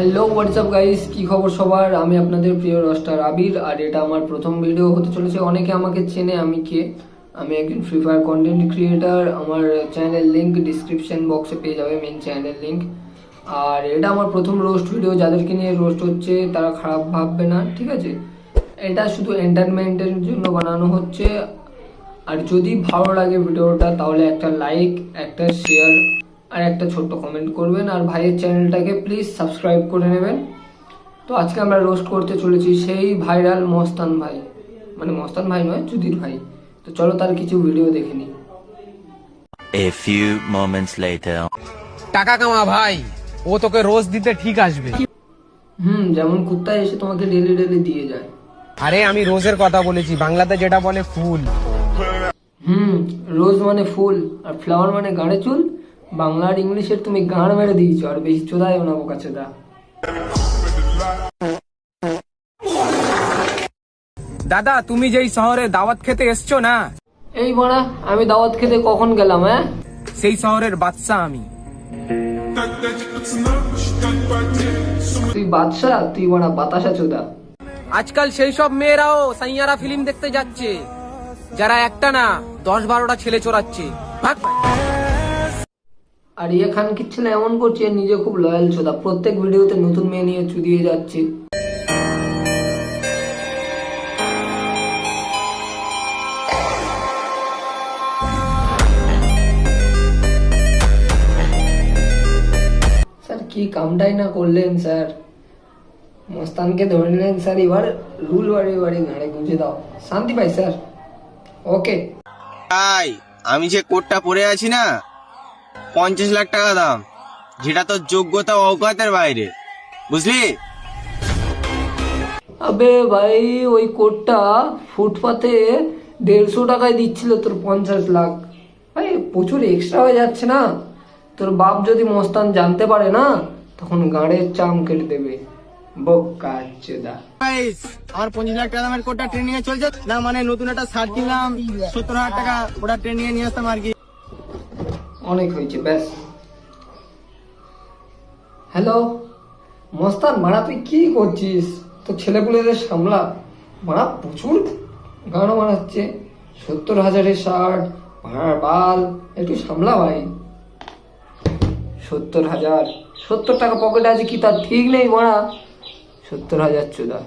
Hello WhatsApp guys, কি খবর সবার? আমি আপনাদের প্রিয় রস্টার আবির, আর এটা আমার প্রথম ভিডিও হতে চলেছে। অনেকে আমাকে চেনে, আমি কে? আমি একজন ফ্রি ফায়ার কন্টেন্ট ক্রিয়েটার। আমার চ্যানেল লিঙ্ক ডিসক্রিপশন বক্সে পেয়ে যাবে, মেন চ্যানেল লিঙ্ক। আর এটা আমার প্রথম রোস্ট ভিডিও। যাদেরকে নিয়ে রোস্ট হচ্ছে তারা খারাপ ভাববে না, ঠিক আছে? এটা শুধু এন্টারটেনমেন্টের জন্য বানানো হচ্ছে। আর যদি ভালো লাগে ভিডিওটা তাহলে একটা লাইক, একটা শেয়ার আর একটা ছোট্ট কমেন্ট করবেন। আর ভাইয়ের চ্যানেলটাকে প্লিজ সাবস্ক্রাইব করে নেবেন। তো আজকে আমরা রোস্ট করতে চলেছি সেই ভাইরাল মস্তান ভাই, মানে মস্তান ভাই নয়, চুদির ভাই। তো চলো তার কিছু ভিডিও দেখে নিই। A few moments later. টাকা কামা ভাই, ও তোকে রোজ দিতে ঠিক আসবে। যেমন কুত্তায় এসে তোমাকে ডেলি ডেলি দিয়ে যায়। আরে আমি রোজের কথা বলেছি, বাংলাতে যেটা বলে ফুল। রোজ মানে ফুল আর ফ্লাওয়ার মানে গাঁড়ে চুল। বাংলা আর ইংলিশের তুমি গাঁড় মেরে দিয়েছো, আর বেশি চোদায় না বোকা চোদা। দাদা, তুমি যেই শহরে দাওয়াত খেতে এসছো না, এই বড়া, আমি দাওয়াত খেতে কখন গেলাম? সেই শহরের বাদশা আমি। তুই বাদশা, তুই বড়া বাতাসা চোদা। আজকাল সেই সব মেয়েরাও সাইয়ারা ফিল্ম দেখতে যাচ্ছে, যারা একটা না 10-12টা ছেলে চোরাচ্ছে। ভাগ। আর ইয়ে খান কি ছেলে এমন করছে, নিজে খুব লয়াল চোদা। প্রত্যেক ভিডিওতে নতুন মেয়ে নিয়ে চুদিয়ে যাচ্ছে। স্যার কি কামটাই না করলেন স্যার, মস্তানকে ধরে নিলেন স্যার। এবার রুল বাড়ি বাড়ি ঘাড়ে গুঁজে দাও, শান্তি পাই স্যার। ওকে ভাই, আমি যে কোটটা পরে আছি না, 50 লাখ টাকা দাম, যেটা তোর যোগ্যতা অজ্ঞাতের বাইরে, বুঝলি? আবে ভাই, ওই কোটটা ফুটপাতে 150 টাকায় দিচ্ছিল, তোর 50 লাখ। ভাই প্রচুর এক্সট্রা হয়ে যাচ্ছে না? তোর বাপ যদি মস্তান জানতে পারে না, তখন গাঁড়ের চাম কেটে দেবে বোকা চোদা। আমার 50 লাখ টাকা দামের কোটটা ট্রেনিং এ চলছে না, মানে নতুন একটা শার্ট কিনলাম 70,000 টাকা, ওটা ট্রেনিং এ নিয়ে আসতাম আর কি। অনেক হয়েছে, ব্যাস। হ্যালো মস্তান, মারা তুই কি করছিস? তো ছেলেপুলেদের সামলা, মারা প্রচুর গান বানাচ্ছে। 70,000-এর শার্ট, ভাড়ার বাল, একটু সামলা ভাই। 70,000, 70 টাকা পকেটে আছে কি তার ঠিক নেই মারা। 70,000 চোদা।